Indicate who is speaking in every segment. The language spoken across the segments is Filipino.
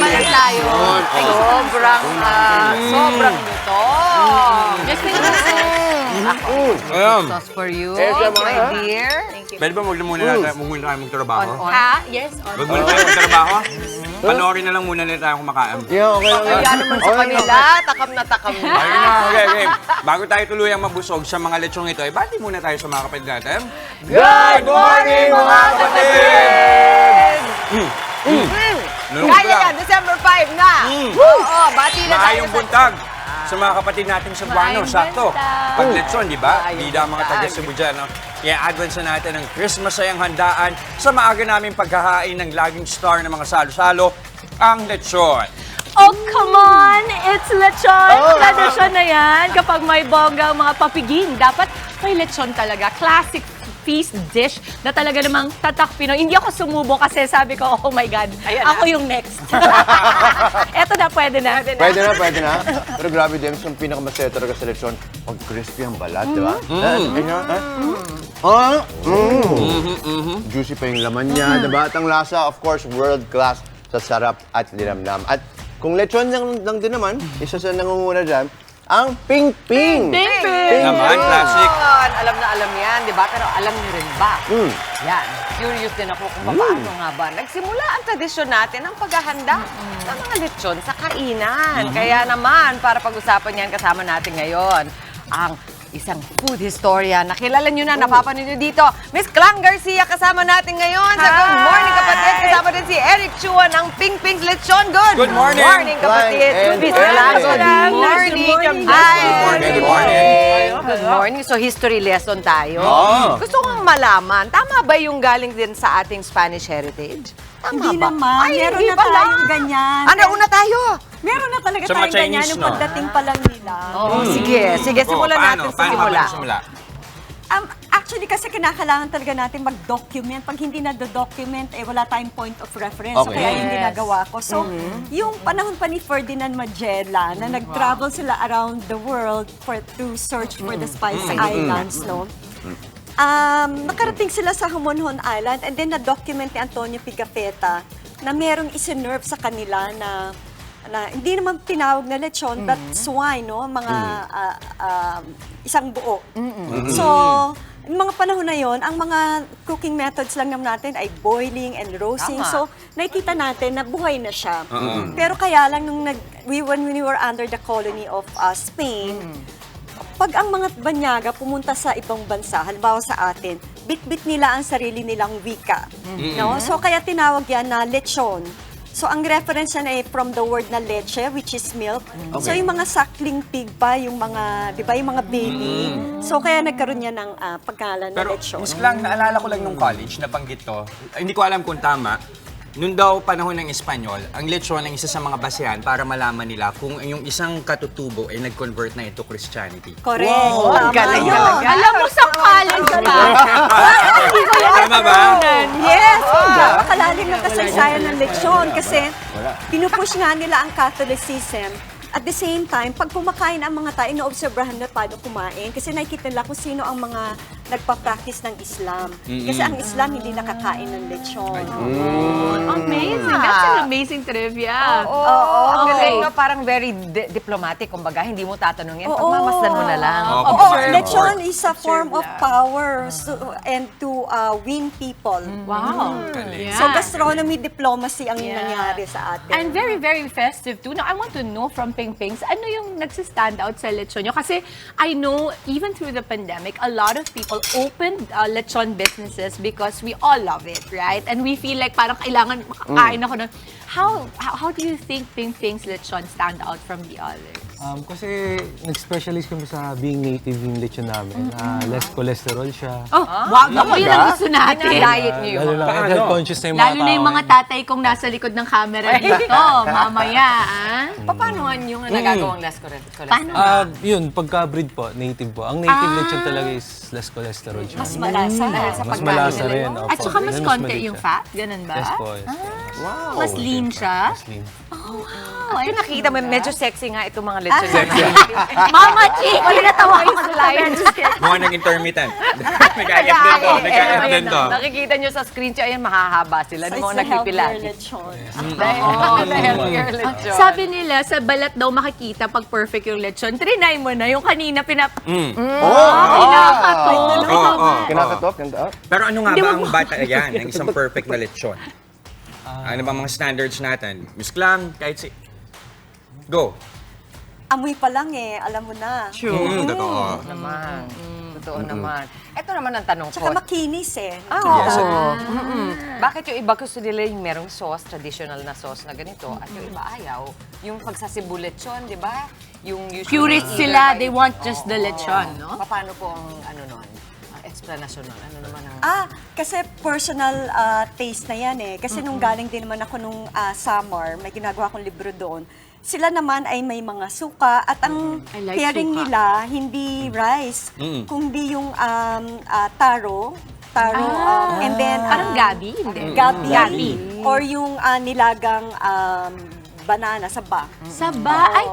Speaker 1: lang tayo. Ay, sobrang lutong.
Speaker 2: Yes,
Speaker 3: Ayan.
Speaker 1: Sauce for you,
Speaker 3: Yes,
Speaker 1: my dear.
Speaker 3: Pwede ba huwag na muna natin, huwag muna tayo magtrabaho?
Speaker 2: Ha? Yes, on.
Speaker 3: Huwag muna tayo magtrabaho? Panoorin na lang muna nila tayo kumakain.
Speaker 4: Yeah, okay lang.
Speaker 1: Kaya naman sa kanila, takam na takam na.
Speaker 3: Ayun na, okay. Bago tayo tuluyang mabusog sa mga lechong ito, bati muna tayo sa mga kapatid natin.
Speaker 4: Good morning, mga kapatid!
Speaker 1: Kaya yan, December 5 na. Oo, bati na tayo
Speaker 3: Maayong buntag sa mga kapatid natin sa Buano.
Speaker 2: Maayong
Speaker 3: Sakto.
Speaker 2: buntag.
Speaker 3: Pag lechon, di ba?
Speaker 1: Maayong
Speaker 3: Bida ang mga
Speaker 1: buntag.
Speaker 3: taga Cebu dyan. No? Kaya advance na natin ang Christmas sayang handaan sa maaga naming paghahain ng laging star ng mga salo-salo, ang lechon.
Speaker 2: Oh, come on! It's lechon! Tradisyon na yan. Kapag may bongga ang mga papiging, dapat may lechon talaga. Classic feast dish na talaga namang tatak Pinoy. Hindi ako sumubo kasi sabi ko, oh my God,
Speaker 1: Ayan
Speaker 2: ako yung next. Eto na, pwede na.
Speaker 4: Pwede na. Pero grabe, Dems, yung pinakamasaya talaga sa lechon, pag crispy ang balat, di ba? Juicy pa yung laman niya, di ba? At ang lasa, of course, world class sa sarap at linamnam. At kung lechon lang din naman, isa sa nangunguna dyan, ang ping-ping!
Speaker 2: Ping-ping!
Speaker 3: Naman, classic.
Speaker 1: Alam na alam yan, di ba? Pero alam niyo rin ba? Yan, curious din ako kung paano nga ba nagsimula ang tradisyon natin ng paghahanda ng mga lechon sa kainan. Kaya naman, para pag-usapan yan kasama natin ngayon, ang isang food historian. Nakilala nyo na, napapanood nyo dito. Miss Clang Garcia kasama natin ngayon sa Good Morning Kapatid. Kasama din si Eric Chua ng Ping Ping's Lechon.
Speaker 3: Good morning.
Speaker 1: Morning kapatid.
Speaker 4: And
Speaker 1: Miss
Speaker 4: Eric.
Speaker 1: Clang, good
Speaker 2: Good
Speaker 1: morning.
Speaker 2: morning.
Speaker 1: Hi.
Speaker 3: Good morning.
Speaker 1: Good morning. So history lesson tayo.
Speaker 3: Oo.
Speaker 1: Gusto kong malaman, tama ba yung galing din sa ating Spanish heritage? Tama
Speaker 5: Hindi
Speaker 1: ba?
Speaker 5: naman.
Speaker 1: Ay,
Speaker 5: Meron
Speaker 1: hindi
Speaker 5: na
Speaker 1: pala.
Speaker 5: tayong ganyan.
Speaker 1: Ano, una tayo?
Speaker 5: Meron na talaga
Speaker 3: Sa mga
Speaker 5: tayong ganyan
Speaker 3: Chinese,
Speaker 5: yung
Speaker 3: no?
Speaker 5: pagdating pa lang nila.
Speaker 1: Oo, sige, simulan natin sa simula.
Speaker 5: Actually, kasi kinakailangan talaga natin mag-document. Pag hindi na-document, wala tayong point of reference. So,
Speaker 4: Okay.
Speaker 5: kaya yung ginagawa ko. So, yung panahon pa ni Ferdinand Magellan na nag-travel sila around the world to search for the Spice Islands, no? Nakarating sila sa Homonhon Island and then na-document ni Antonio Pigafetta na merong isinerve sa kanila na hindi naman tinawag na lechon, but swine, no? Mga isang buo. So, yung mga panahon na yon, ang mga cooking methods lang naman natin ay boiling and roasting.
Speaker 1: Tama.
Speaker 5: So, nakikita natin na buhay na siya. Pero kaya lang, when we were under the colony of Spain, pag ang mga banyaga pumunta sa ibang bansa, halimbawa sa atin, bit-bit nila ang sarili nilang wika. No? So, kaya tinawag yan na lechon. So, ang reference yan ay from the word na leche, which is milk. So, yung mga suckling pig pa, yung mga, di ba, yung mga baby. So, kaya nagkaroon yan ng pagkalan na
Speaker 3: Pero,
Speaker 5: lechon.
Speaker 3: Miss Clang, naalala ko lang nung college, nabanggit to. Hindi ko alam kung tama. Nung daw panahon ng Espanyol, ang lechon ang isa sa mga basehan para malaman nila kung yung isang katutubo ay nag-convert na into Christianity.
Speaker 5: Correct.
Speaker 1: Wow,
Speaker 5: Tama
Speaker 1: galing
Speaker 5: yun.
Speaker 1: talaga.
Speaker 2: Alam mo sa college pa.
Speaker 3: Tama ba?
Speaker 5: Yes, napakalalim ng kasaysayan ng lechon kasi pinupush nga nila ang Catholicism. At the same time, pag kumakain ang mga tao, ino-obserbahan na paano kumain kasi nakikita nila kung sino ang mga nagpa-practice ng Islam. Kasi ang Islam hindi nakakain ng lechon.
Speaker 2: Amazing. That's an amazing trivia.
Speaker 1: Oo, ang galing,
Speaker 2: Okay.
Speaker 1: no? Parang very diplomatic. Kumbaga, hindi mo tatanungin.
Speaker 5: Oo.
Speaker 1: Pagmamasdan mo na lang.
Speaker 3: Oo.
Speaker 5: Oo,
Speaker 3: Observe.
Speaker 5: lechon is a form of power and to win people.
Speaker 2: Wow.
Speaker 3: Galing.
Speaker 5: So gastronomy diplomacy ang nangyari sa atin.
Speaker 2: And very, very festive too. Now, I want to know from Ping Pings, ano yung nagsistand out sa lechon nyo? Kasi I know, even through the pandemic, a lot of people opened lechon businesses because we all love it, right? And we feel like parang kailangan makakain ako nun. How do you think Ping Ping's lechon stand out from the others?
Speaker 6: Kasi nag-specialize kami sa being native yung lechon namin. Less cholesterol siya.
Speaker 2: Oh, wow! Ako yun ang gusto natin.
Speaker 1: Diet niyo yung
Speaker 6: Lalo
Speaker 1: mga...
Speaker 6: lang, health conscious na yung mga
Speaker 2: Lalo na yung
Speaker 6: tao.
Speaker 2: mga tatay kong nasa likod ng camera dito. Mamaya, ah?
Speaker 1: Paano nga yung nagagawang less cholesterol?
Speaker 2: Paano?
Speaker 6: Yun, pagka-breed po, native po. Ang native lechon talaga is less cholesterol siya.
Speaker 5: Mas malasa.
Speaker 1: Dahil sa
Speaker 6: Mas
Speaker 1: pagkain
Speaker 6: malasa
Speaker 1: nila,
Speaker 6: rin.
Speaker 1: no?
Speaker 6: Opo.
Speaker 2: At saka mas
Speaker 6: Yan,
Speaker 2: konti
Speaker 6: maliit
Speaker 2: yung
Speaker 6: siya.
Speaker 2: fat? Ganun ba?
Speaker 6: Yes po, yes po.
Speaker 2: Mas lean siya?
Speaker 6: Mas lean.
Speaker 1: Kasi nakikita mo, medyo sexy nga itong mga lechon.
Speaker 2: Mama Chick! Wala natawa ko sa live.
Speaker 3: Mukha ng intermittent. Nag-ayat din to. Nag-ayat din to.
Speaker 1: Nakikita nyo sa screen siya, ayan, mahahaba sila.
Speaker 5: So,
Speaker 1: Di
Speaker 5: it's
Speaker 1: mo
Speaker 5: a
Speaker 1: nagpipila.
Speaker 5: healthier lechon.
Speaker 1: The healthier lechon.
Speaker 2: Sabi nila, sa balat daw makikita pag perfect yung lechon. Trinay mo na, yung kanina pinakatok.
Speaker 4: Kinakatok? Ganda.
Speaker 3: Pero ano nga ba ang bata yan, ang isang perfect na lechon? Ano ba mga standards natin? Miss Klang, kahit si... Go.
Speaker 5: Amoy pa lang alam mo na.
Speaker 3: Totoo.
Speaker 1: Naman. Totoo naman. Ito naman ang tanong ko.
Speaker 5: Tsaka makinis
Speaker 3: Yes.
Speaker 1: Bakit yung iba gusto nila yung merong sauce, traditional na sauce na ganito, at yung iba ayaw? Yung pagsasibu lechon, di ba? Yung usually...
Speaker 2: Purist sila, they want just the lechon, no?
Speaker 1: Paano po ang nun? Ang explanation nun? Ano naman ang...
Speaker 5: Kasi personal taste na yan Kasi nung galing din naman ako nung Samar, may ginagawa akong libro doon. Sila naman ay may mga suka at ang
Speaker 2: I like
Speaker 5: pairing
Speaker 2: suka.
Speaker 5: nila hindi rice, kundi yung taro, and then
Speaker 2: Parang gabi, hindi.
Speaker 5: gabi, or yung nilagang banana, saba.
Speaker 2: Saba, ay,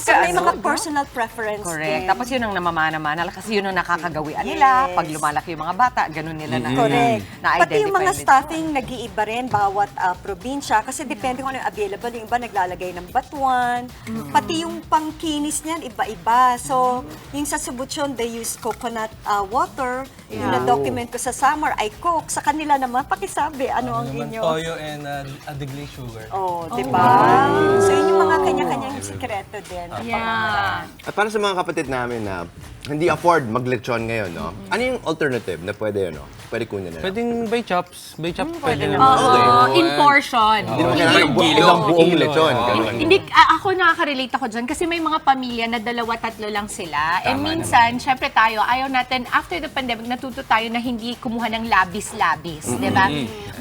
Speaker 5: So may mga personal preference
Speaker 1: Correct.
Speaker 5: din.
Speaker 1: Tapos yun ang namamana-mana kasi yun ang nakakagawian nila.
Speaker 5: Yes.
Speaker 1: Pag lumalaki yung mga bata, ganun nila na
Speaker 5: Correct.
Speaker 1: na-identify.
Speaker 5: Pati yung mga
Speaker 1: nila.
Speaker 5: stuffing nag-iiba rin bawat probinsya kasi depende kung ano yung available. Yung iba naglalagay ng batuan. Pati yung pangkinis niyan, iba-iba. So, yung sa Subuchon, they use coconut water. Yung na-document ko sa Samar, ay Coke. Sa kanila naman, pakisabi, ano ang
Speaker 6: Naman
Speaker 5: inyo?
Speaker 6: toyo and adegley sugar.
Speaker 5: Oh, di ba? So, yun yung mga kanya-kanyang sikreto din.
Speaker 2: yeah.
Speaker 4: At para sa mga kapatid namin na hindi afford maglechon ngayon, no? Ano yung alternative na pwede, Pwede kunin na.
Speaker 6: Pwedeng by chops. By chops pwede
Speaker 2: Oo,
Speaker 6: naman.
Speaker 2: in portion.
Speaker 4: Hindi mo kailangan ng
Speaker 3: Kilo.
Speaker 4: isang buong
Speaker 6: Kilo.
Speaker 4: lechon. ganun.
Speaker 2: Hindi, ako nakaka-relate ako dyan kasi may mga pamilya na 2-3 lang sila. And minsan, syempre tayo, ayaw natin, after the pandemic, natuto tayo na hindi kumuha ng labis-labis, di ba?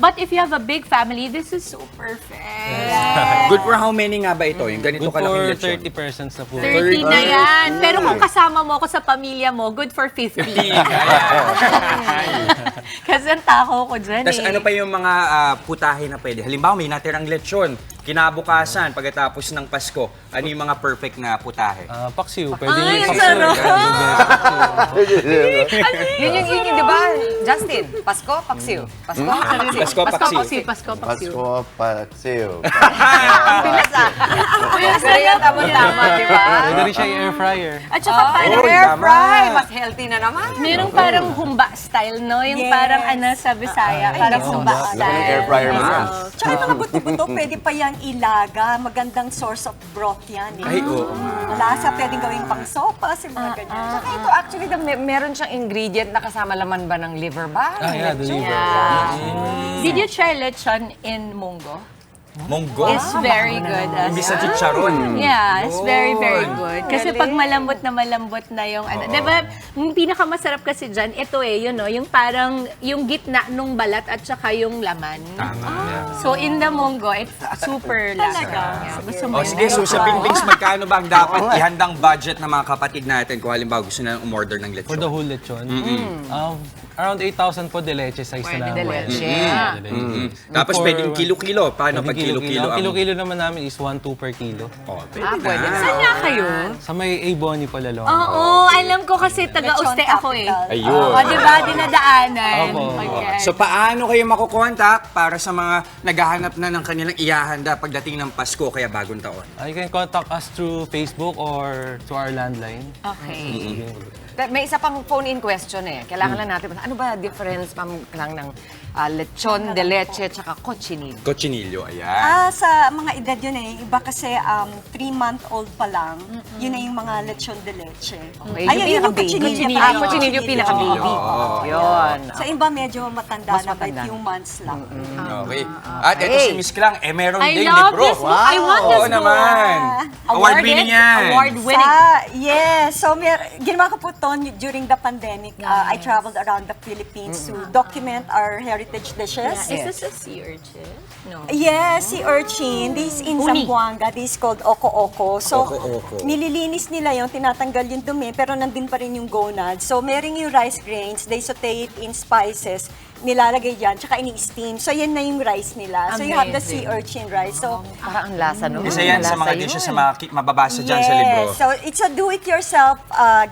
Speaker 2: But if you have a big family, this is so perfect.
Speaker 3: Good for how many nga ba ito? Yung ganito
Speaker 6: Good for
Speaker 3: kalaking lechon?
Speaker 6: 30 persons na po.
Speaker 2: 30 na yan. Pero kung kasama mo ako sa pamilya mo, good for 50. Kasi ang takaw ko dyan
Speaker 3: Tapos ano pa yung mga putahe na pwede? Halimbawa, may natirang lechon. Kinabukasan, pagkatapos ng Pasko, ano yung mga perfect na putahe?
Speaker 6: Paksiw. Pwede
Speaker 2: Ay,
Speaker 6: yung
Speaker 2: ang
Speaker 6: paksiw.
Speaker 2: sarap!
Speaker 1: Yun yung, di ba, Justin? Pasko, paksiw. Pasko, paksiw.
Speaker 3: Pasko,
Speaker 2: Pasko,
Speaker 3: paksiw.
Speaker 2: paksiw, Pasko, paksiw.
Speaker 4: Pasko, paksiw.
Speaker 1: Ang bilis Kaya tama, di ba?
Speaker 6: Pwede rin siya i-air fryer.
Speaker 2: At saka parang
Speaker 1: Air
Speaker 3: tama.
Speaker 1: fry, mas healthy na naman.
Speaker 2: merong parang humba style, no? Yung
Speaker 5: Yes.
Speaker 2: parang ano sa Bisaya, parang humba
Speaker 4: Laki ng
Speaker 2: style.
Speaker 4: air fryer mo yan.
Speaker 5: Tsaka yung mga buto-buto, pwede pa yan ilaga. Magandang source of broth yan.
Speaker 3: Ay, oo nga.
Speaker 5: Malasa, pwedeng gawing pang sopas, yung mga ganyan.
Speaker 1: Saka ito, actually, meron siyang ingredient na kasama laman ba ng liver ba?
Speaker 6: Yeah, the liver.
Speaker 2: Did you try lechon in Munggo?
Speaker 3: Monggo?
Speaker 2: It's very good.
Speaker 3: Imbis sa chicharon.
Speaker 2: Yeah, it's very, very good. Kasi pag malambot na yung ano. Diba, yung pinakamasarap kasi dyan, ito yun yung parang, yung gitna nung balat at saka yung laman. So in the Munggo, it's super lasa. Yeah, gusto mo
Speaker 3: O sige, so sa Pingpings, magkano ba ang dapat ihandang budget ng mga kapatid natin kung halimbawa gusto na umorder ng lechon?
Speaker 6: For the whole lechon. Around 8,000 po de leche size na
Speaker 1: de
Speaker 6: namin.
Speaker 1: leche.
Speaker 6: De leche.
Speaker 3: Tapos pwedeng kilo-kilo. Paano pag kilo-kilo
Speaker 6: Ang
Speaker 3: ang...
Speaker 6: kilo-kilo naman namin is 1-2 per kilo.
Speaker 3: Oh, pwede na.
Speaker 2: Saan nga kayo?
Speaker 6: Sa may A-Boni pala lang.
Speaker 2: Oo, alam ko kasi taga-uste ako
Speaker 3: Ayun.
Speaker 2: O, diba? Dinadaanan.
Speaker 6: Opo.
Speaker 2: Okay.
Speaker 3: So paano kayo makukontak para sa mga naghahanap na ng kanilang ihahanda pagdating ng Pasko kaya bagong taon?
Speaker 6: You can contact us through Facebook or to our landline.
Speaker 2: Okay.
Speaker 1: May isa pang phone-in question Kailangan lang natin, ano ba difference lang ng lechon de leche tsaka cochinillo?
Speaker 3: Cochinillo, ayan.
Speaker 5: Sa mga edad yun Iba kasi 3-month-old pa lang, yun na yung mga lechon de leche.
Speaker 1: Okay,
Speaker 5: Ayun, yun yung
Speaker 1: pinaka-baby.
Speaker 5: cochinillo.
Speaker 1: Cochinillo pinaka-baby. Yun.
Speaker 5: Sa iba medyo matanda
Speaker 1: Mas
Speaker 5: na, by
Speaker 1: matanda.
Speaker 5: few months lang.
Speaker 3: Okay. At ito si Miss Klang, meron
Speaker 2: I
Speaker 3: din
Speaker 2: love
Speaker 3: libro.
Speaker 2: this book. I want this
Speaker 3: Oo
Speaker 2: book.
Speaker 3: naman. Award-winning yan.
Speaker 2: Award-winning.
Speaker 5: Yes. So, ginawa ko po to during the pandemic. I traveled around the Philippines to document our heritage dishes.
Speaker 2: Is this a sea urchin? No.
Speaker 5: Yes, si urchin. This in
Speaker 2: Uni.
Speaker 5: Zamboanga. This is called oko-oko. So,
Speaker 3: Oko-oko.
Speaker 5: nililinis nila yung tinatanggal yung dumi, pero nandun pa rin yung gonads. So, meron yung rice grains. They saute it in spices. nilalagay dyan, tsaka ini-steam. So, yan na yung rice nila. So, you have the sea urchin rice. So,
Speaker 1: Parang ang lasa nun.
Speaker 3: Isa yan sa
Speaker 1: Lasa
Speaker 3: mga
Speaker 1: yun.
Speaker 3: dishes sa mababasa dyan sa libro.
Speaker 5: So, it's a do-it-yourself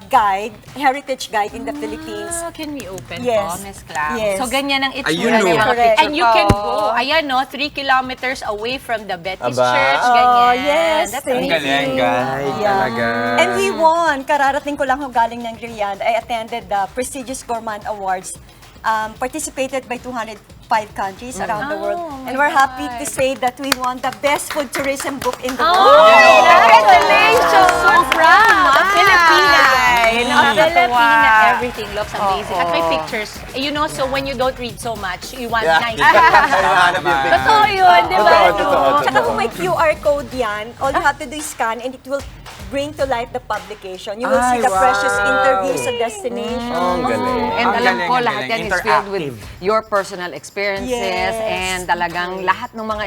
Speaker 5: guide, heritage guide in the Philippines.
Speaker 2: Oh, can we open
Speaker 5: Yes.
Speaker 2: po, Miss Clam?
Speaker 5: Yes.
Speaker 2: So, ganyan ang itsura
Speaker 3: Ayun,
Speaker 2: ng
Speaker 3: no.
Speaker 2: mga
Speaker 5: Correct.
Speaker 2: And you can
Speaker 1: Ito.
Speaker 2: go, ayan no, 3 kilometers away from the Betty's
Speaker 4: Aba.
Speaker 2: Church,
Speaker 5: Oh,
Speaker 2: ganyan.
Speaker 5: yes,
Speaker 2: That's
Speaker 5: thank
Speaker 3: Ang
Speaker 2: amazing.
Speaker 3: galing, guys.
Speaker 5: Yeah.
Speaker 3: Talaga.
Speaker 5: And we won. Kararating ko lang ho galing ng Riyadh. I attended the prestigious Gourmand Awards. Participated by 205 countries around the world. And we're happy to say that we won the best food tourism book in the world.
Speaker 2: Congratulations! So proud! Filipina!
Speaker 1: Nakakatuwa.
Speaker 2: Filipina, everything looks amazing. At may pictures. You know, so when you don't read so much, you want
Speaker 4: Yeah.
Speaker 2: nice
Speaker 4: Hinahanap yung picture.
Speaker 2: Totoo yun, di ba?
Speaker 4: Totoo.
Speaker 5: Tsaka kung may QR code yan, all you have to do is scan and it will bring to life the publication. You will see the precious interviews sa destination.
Speaker 4: Ang galing.
Speaker 1: And
Speaker 3: Ang
Speaker 1: alam
Speaker 3: galing,
Speaker 1: ko,
Speaker 3: ang
Speaker 1: lahat
Speaker 3: galing.
Speaker 1: yan is filled with
Speaker 3: Interactive.
Speaker 1: your personal experiences
Speaker 5: Yes.
Speaker 1: and talagang lahat ng mga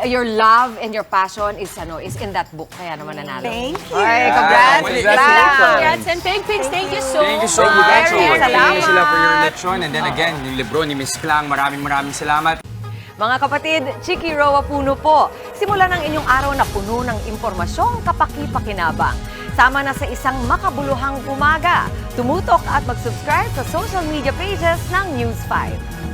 Speaker 1: your love and your passion is in that book. Kaya naman nanalo.
Speaker 5: Thank you.
Speaker 1: Ay, congrats,
Speaker 3: Well,
Speaker 1: Miss
Speaker 4: congratulations.
Speaker 1: Clam.
Speaker 2: Congrats and Pink Pigs, thank you so
Speaker 3: Thank you so
Speaker 2: much.
Speaker 3: much. So,
Speaker 1: Very
Speaker 3: thank you
Speaker 1: salamat.
Speaker 3: sila for your lechon. And then again, yung libro ni Miss Clang, maraming salamat.
Speaker 1: Mga kapatid, Chiki Roa Puno po. Simula ng inyong araw na puno ng impormasyong kapaki-pakinabang. Sama na sa isang makabuluhang umaga. Tumutok at mag-subscribe sa social media pages ng News 5.